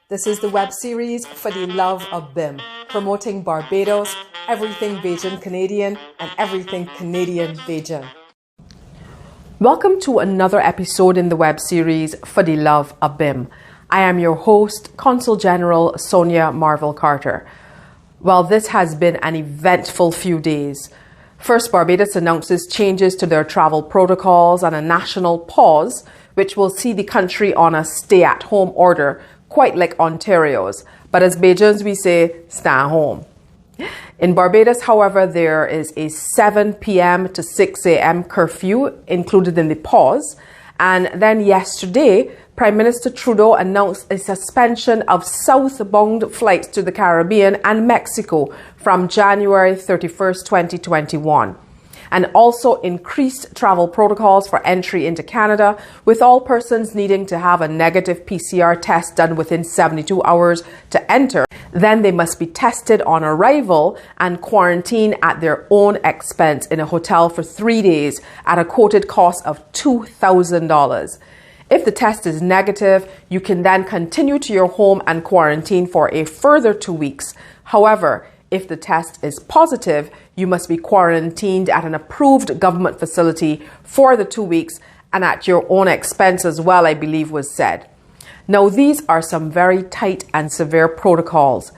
This is the web series For the Love of BIM, promoting Barbados, everything Bajan Canadian, and everything Canadian Bajan. Welcome to another episode in the web series For the Love of BIM. I am your host, Consul General Sonia Marvel Carter. Well, this has been an eventful few days. First, Barbados announces changes to their travel protocols and a national pause, which will see the country on a stay-at-home order, quite like Ontario's. But as Bajans, we say, stay at home. In Barbados, however, there is a 7 p.m. to 6 a.m. curfew included in the pause. And then yesterday, Prime Minister Trudeau announced a suspension of southbound flights to the Caribbean and Mexico from January 31st, 2021. And also increased travel protocols for entry into Canada, with all persons needing to have a negative PCR test done within 72 hours to enter. Then they must be tested on arrival and quarantined at their own expense in a hotel for 3 days at a quoted cost of $2,000. If the test is negative, you can then continue to your home and quarantine for a further 2 weeks. However, if the test is positive, you must be quarantined at an approved government facility for the 2 weeks and at your own expense as well, I believe was said. Now, these are some very tight and severe protocols,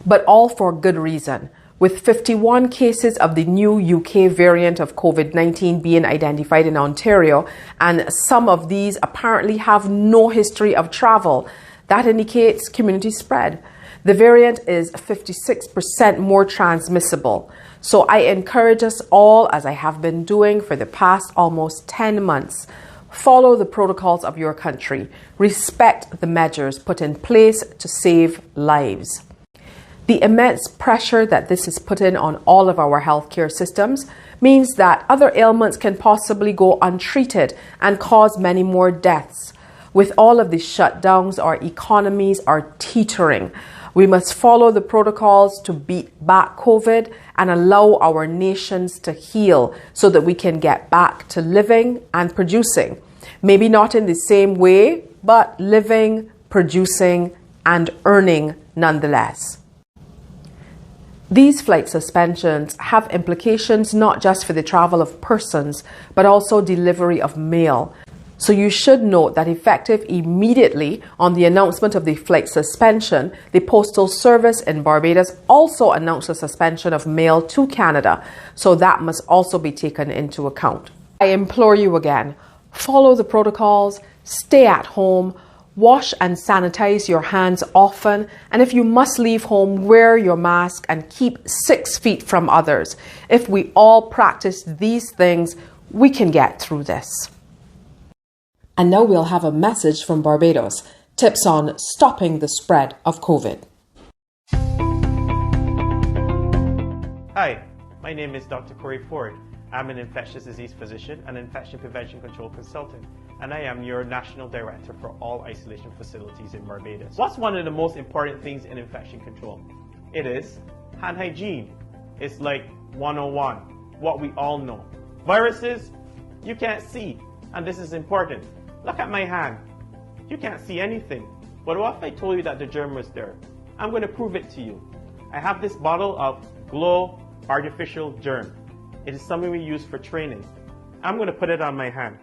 but all for good reason. With 51 cases of the new UK variant of COVID-19 being identified in Ontario, and some of these apparently have no history of travel, that indicates community spread. The variant is 56% more transmissible. So I encourage us all, as I have been doing for the past almost 10 months, follow the protocols of your country. Respect the measures put in place to save lives. The immense pressure that this is putting on all of our healthcare systems means that other ailments can possibly go untreated and cause many more deaths. With all of these shutdowns, our economies are teetering. We must follow the protocols to beat back COVID and allow our nations to heal so that we can get back to living and producing. Maybe not in the same way, but living, producing, and earning nonetheless. These flight suspensions have implications not just for the travel of persons, but also delivery of mail. So you should note that effective immediately on the announcement of the flight suspension, the Postal Service in Barbados also announced a suspension of mail to Canada. So that must also be taken into account. I implore you again, follow the protocols, stay at home, wash and sanitize your hands often, and if you must leave home, wear your mask and keep 6 feet from others. If we all practice these things, we can get through this. And now we'll have a message from Barbados, tips on stopping the spread of COVID. Hi, my name is Dr. Corey Ford. I'm an infectious disease physician and infection prevention control consultant, and I am your National Director for all isolation facilities in Barbados. What's one of the most important things in infection control? It is hand hygiene. It's like 101, what we all know. Viruses, you can't see, and this is important. Look at my hand. You can't see anything. But what if I told you that the germ was there? I'm going to prove it to you. I have this bottle of Glow Artificial Germ. It is something we use for training. I'm going to put it on my hand.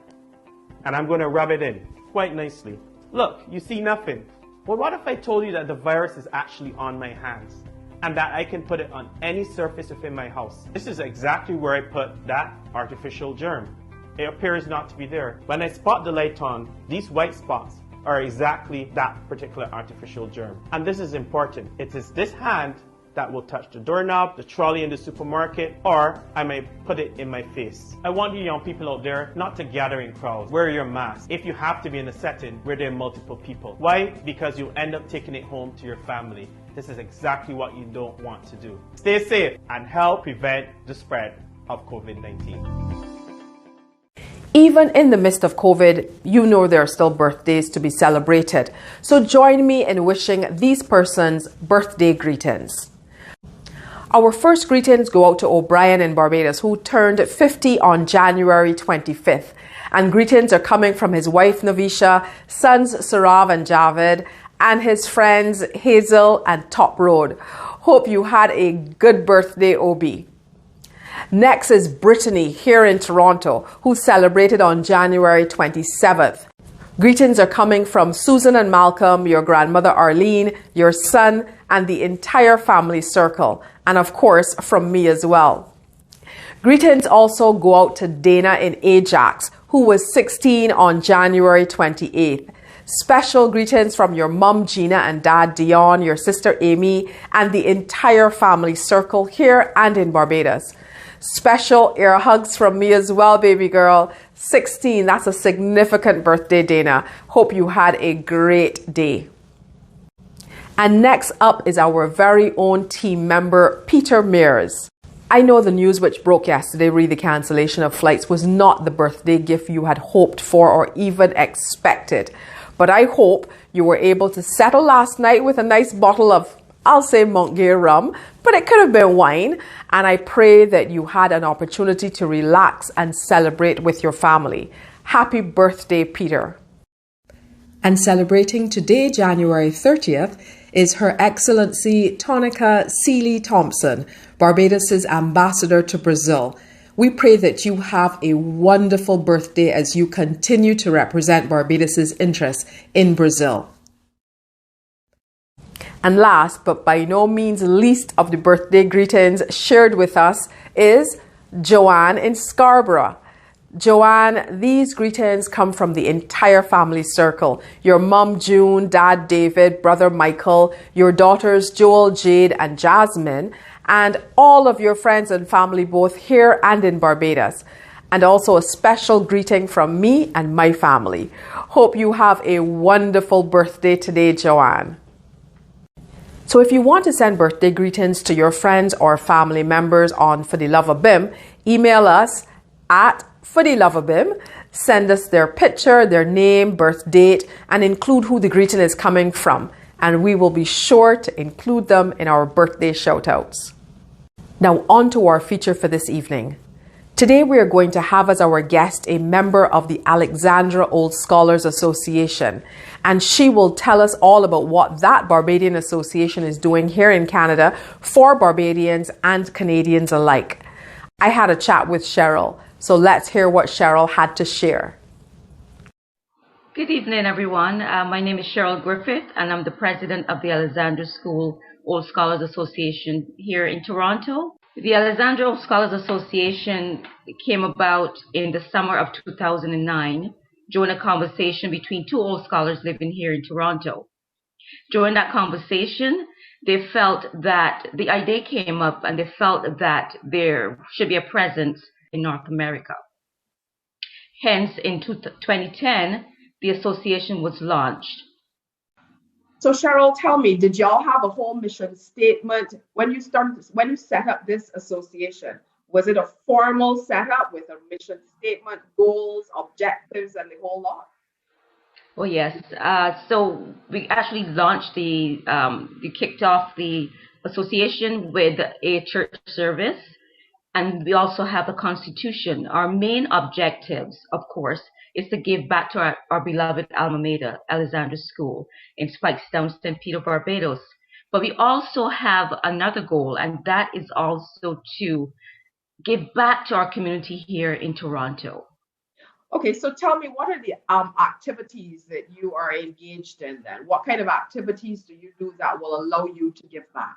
And I'm going to rub it in quite nicely. Look, you see nothing. But what if I told you that the virus is actually on my hands? And that I can put it on any surface within my house? This is exactly where I put that artificial germ. It appears not to be there. When I spot the light on, these white spots are exactly that particular artificial germ. And this is important. It is this hand that will touch the doorknob, the trolley in the supermarket, or I might put it in my face. I want you young people out there not to gather in crowds. Wear your mask if you have to be in a setting where there are multiple people. Why? Because you'll end up taking it home to your family. This is exactly what you don't want to do. Stay safe and help prevent the spread of COVID-19. Even in the midst of COVID, you know there are still birthdays to be celebrated. So join me in wishing these persons birthday greetings. Our first greetings go out to O'Brien in Barbados, who turned 50 on January 25th. And greetings are coming from his wife Navisha, sons Sarav and Javed, and his friends Hazel and Top Road. Hope you had a good birthday, Obi. Next is Brittany here in Toronto, who celebrated on January 27th. Greetings are coming from Susan and Malcolm, your grandmother Arlene, your son, and the entire family circle, and of course from me as well. Greetings also go out to Dana in Ajax, who was 16 on January 28th. Special greetings from your mum Gina and dad Dion, your sister Amy, and the entire family circle here and in Barbados. Special air hugs from me as well, baby girl. 16, that's a significant birthday, Dana. Hope you had a great day. And next up is our very own team member, Peter Mears. I know the news which broke yesterday, re the cancellation of flights, was not the birthday gift you had hoped for or even expected. But I hope you were able to settle last night with a nice bottle of, I'll say Montgay rum, but it could have been wine. And I pray that you had an opportunity to relax and celebrate with your family. Happy birthday, Peter. And celebrating today, January 30th, is Her Excellency Tonica Seeley Thompson, Barbados' Ambassador to Brazil. We pray that you have a wonderful birthday as you continue to represent Barbados' interests in Brazil. And last, but by no means least of the birthday greetings shared with us is Joanne in Scarborough. Joanne, these greetings come from the entire family circle. Your mum June, dad David, brother Michael, your daughters Joel, Jade and Jasmine, and all of your friends and family both here and in Barbados. And also a special greeting from me and my family. Hope you have a wonderful birthday today, Joanne. So if you want to send birthday greetings to your friends or family members on Fuhdeloveuhbim, email us at Fuhdeloveuhbim, send us their picture, their name, birth date, and include who the greeting is coming from. And we will be sure to include them in our birthday shoutouts. Now on to our feature for this evening. Today we are going to have as our guest a member of the Alexandra Old Scholars Association, and she will tell us all about what that Barbadian association is doing here in Canada for Barbadians and Canadians alike. I had a chat with Cheryl, so let's hear what Cheryl had to share. Good evening, everyone. My name is Cheryl Griffith, and I'm the president of the Alexandra Old Scholars Association here in Toronto. The Alexandra Old Scholars Association came about in the summer of 2009 during a conversation between two old scholars living here in Toronto. During that conversation, they felt that the idea came up and they felt that there should be a presence in North America. Hence, in 2010, the association was launched. So Cheryl, tell me, did y'all have a whole mission statement when you set up this association? Was it a formal setup with a mission statement, goals, objectives, and the whole lot? Oh yes. So we actually launched we kicked off the association with a church service, and we also have a constitution. Our main objectives, of course, is to give back to our beloved alma mater, Alexandra School in Spikestown, St. Peter, Barbados. But we also have another goal, and that is also to give back to our community here in Toronto. Okay, so tell me, what are the activities that you are engaged in then? What kind of activities do you do that will allow you to give back?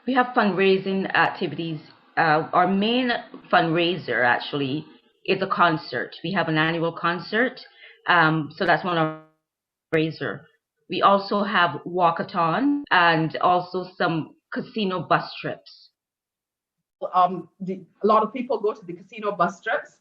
We have fundraising activities. Our main fundraiser actually is a concert. We have an annual concert, so that's one of our fundraiser. We also have walkathon and also some casino bus trips. A lot of people go to the casino bus trips.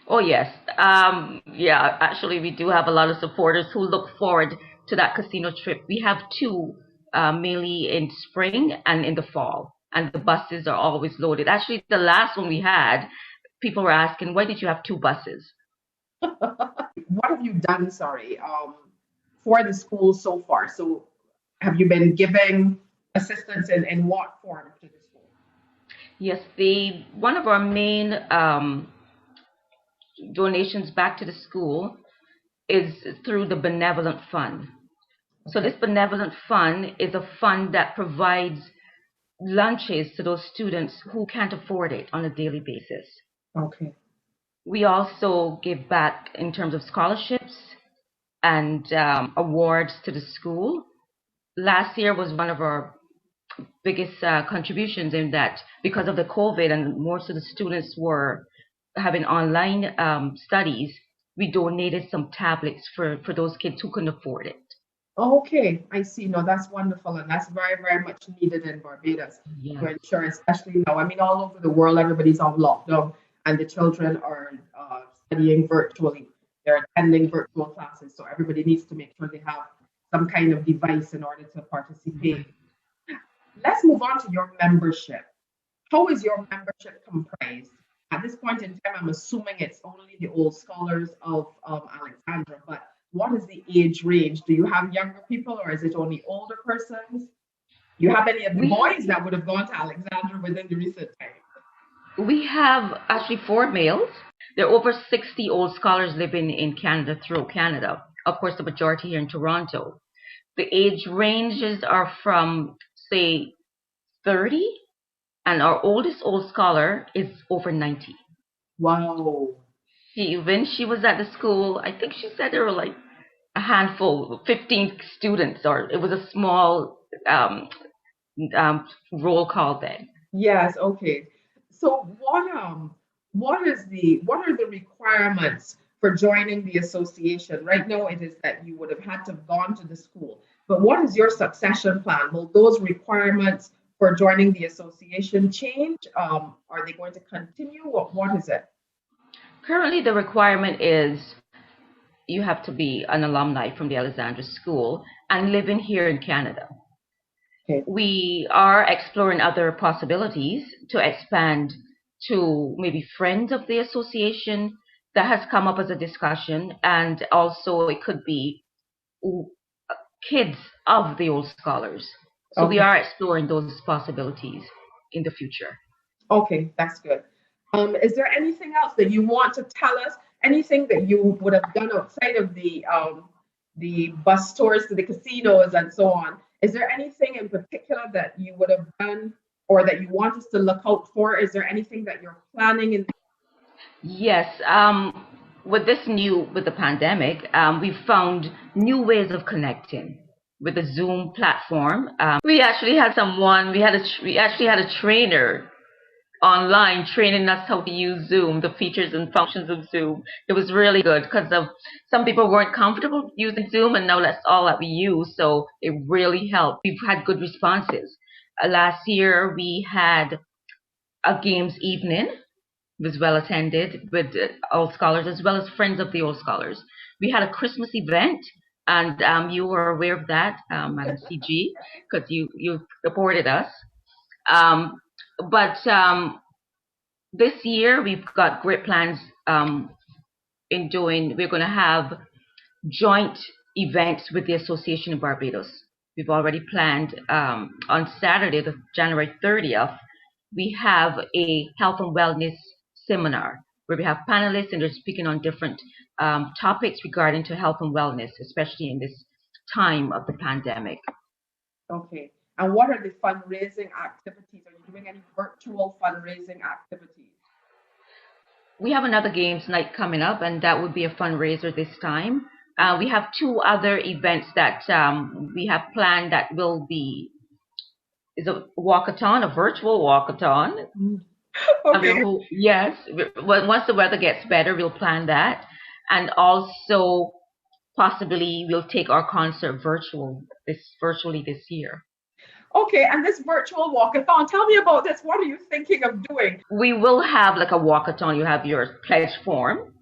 Oh yes, yeah. Actually, we do have a lot of supporters who look forward to that casino trip. We have two, mainly in spring and in the fall. And the buses are always loaded. Actually, the last one we had, people were asking, why did you have two buses? What have you done, for the school so far? So have you been giving assistance in what form to the school? Yes, one of our main donations back to the school is through the benevolent fund. So this benevolent fund is a fund that provides lunches to those students who can't afford it on a daily basis. Okay. We also give back in terms of scholarships and awards to the school. Last year was one of our biggest contributions in that because of the COVID and most of the students were having online studies, we donated some tablets for those kids who couldn't afford it. Okay, I see. No, that's wonderful, and that's very, very much needed in Barbados Yes. to ensure, especially now. I mean, all over the world, everybody's on lockdown, and the children are studying virtually. They're attending virtual classes, so everybody needs to make sure they have some kind of device in order to participate. Let's move on to your membership. How is your membership comprised? At this point in time, I'm assuming it's only the Old Scholars of Alexandra, but what is the age range? Do you have younger people or is it only older persons? Do you have any of the boys that would have gone to Alexandra within the recent time? We have actually 4 males. There are over 60 Old Scholars living in Canada through Canada. Of course, the majority here in Toronto. The age ranges are from, say, 30, and our oldest Old Scholar is over 90. Wow. When she was at the school, I think she said there were like a handful, 15 students, or it was a small roll call then. Yes, okay. So what are the requirements for joining the association? Right now it is that you would have had to have gone to the school. But what is your succession plan? Will those requirements for joining the association change? Are they going to continue? What is it? Currently the requirement is you have to be an alumni from the Alexandra School and living here in Canada. Okay. We are exploring other possibilities to expand to maybe friends of the association. That has come up as a discussion, and also it could be kids of the Old Scholars. So Okay. we are exploring those possibilities in the future. Okay, that's good. Is there anything else that you want to tell us? Anything that you would have done outside of the bus tours to the casinos and so on? Is there anything in particular that you would have done or that you want us to look out for? Is there anything that you're planning in? Yes, with the pandemic, we found new ways of connecting with the Zoom platform. We actually had a trainer online training us how to use Zoom, the features and functions of Zoom. It was really good because some people weren't comfortable using Zoom, and now that's all that we use, so it really helped. We've had good responses. Last year we had a games evening. It was well attended with Old Scholars as well as friends of the Old Scholars. We had a Christmas event, and you were aware of that, Madam CG, because you supported us. But this year we've got great plans we're going to have joint events with the Association of Barbados. We've already planned on Saturday, the January 30th, we have a health and wellness seminar where we have panelists and they're speaking on different topics regarding to health and wellness, especially in this time of the pandemic. Okay. And what are the fundraising activities? Are you doing any virtual fundraising activities? We have another games night coming up, and that would be a fundraiser this time. We have 2 other events that we have planned that will be a walkathon, a virtual walkathon. Okay. Yes, once the weather gets better, we'll plan that. And also, possibly, we'll take our concert virtually this year. Okay, and this virtual walkathon, tell me about this. What are you thinking of doing? We will have like a walkathon. You have your pledge form,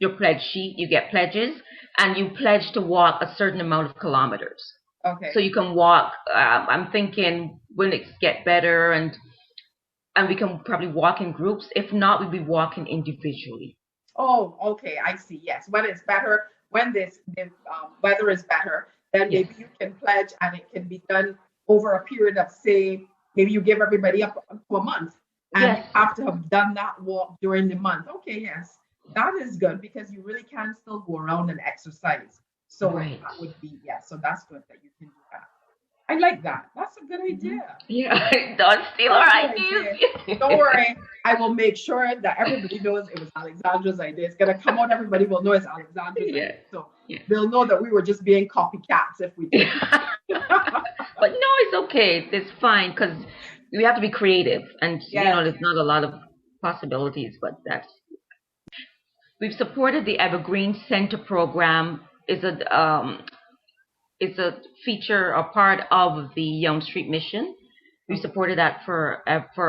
your pledge sheet, you get pledges, and you pledge to walk a certain amount of kilometers. Okay. So you can walk, I'm thinking when it gets better and we can probably walk in groups. If not, we'll be walking individually. Oh, okay, I see. Yes, when it's better, when the weather is better, then maybe you can pledge and it can be done over a period of, say, maybe you give everybody up to a month and you have to have done that walk during the month. Okay, yes, that is good because you really can still go around and exercise. So Right. that would be, yeah, so that's good that you can do that. I like that. That's a good idea. Yeah, don't steal our That's a good ideas. idea. Don't worry. I will make sure that everybody knows it was Alexandra's idea. It's going to come out. Everybody will know it's Alexandra's idea. So they'll know that we were just being copycats if we did. But no, it's okay. It's fine because we have to be creative. And, there's not a lot of possibilities, but we've supported the Evergreen Center program. It's a feature or part of the Yonge Street Mission. We've supported that for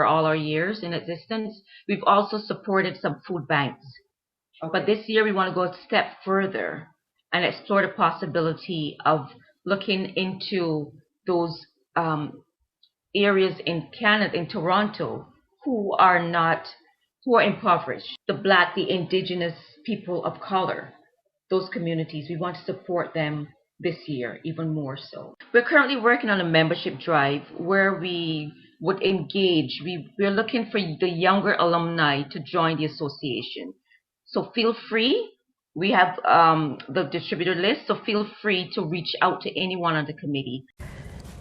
all our years in existence. We've also supported some food banks. Okay. But this year we want to go a step further and explore the possibility of looking into those areas in Canada, in Toronto, who are impoverished. The Black, the Indigenous people of color, those communities. We want to support them this year, even more so. We're currently working on a membership drive where we would engage. We're looking for the younger alumni to join the association. So feel free. We have the distributor list, so feel free to reach out to anyone on the committee.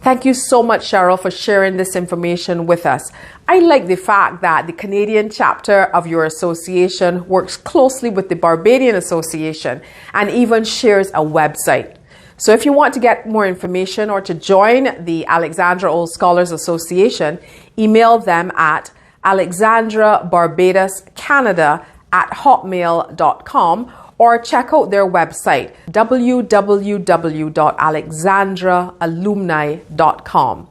Thank you so much, Cheryl, for sharing this information with us. I like the fact that the Canadian chapter of your association works closely with the Barbadian Association and even shares a website. So if you want to get more information or to join the Alexandra Old Scholars Association, email them at alexandrabarbadoscanada@hotmail.com or check out their website, www.alexandraalumni.com.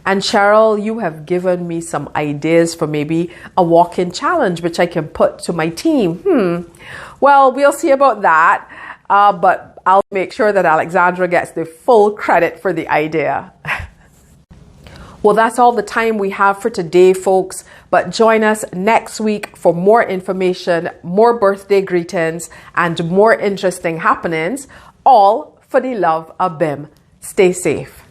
And Cheryl, you have given me some ideas for maybe a walk-in challenge, which I can put to my team. Well, we'll see about that. But I'll make sure that Alexandra gets the full credit for the idea. Well, that's all the time we have for today, folks. But join us next week for more information, more birthday greetings, and more interesting happenings, all for the love of BIM. Stay safe.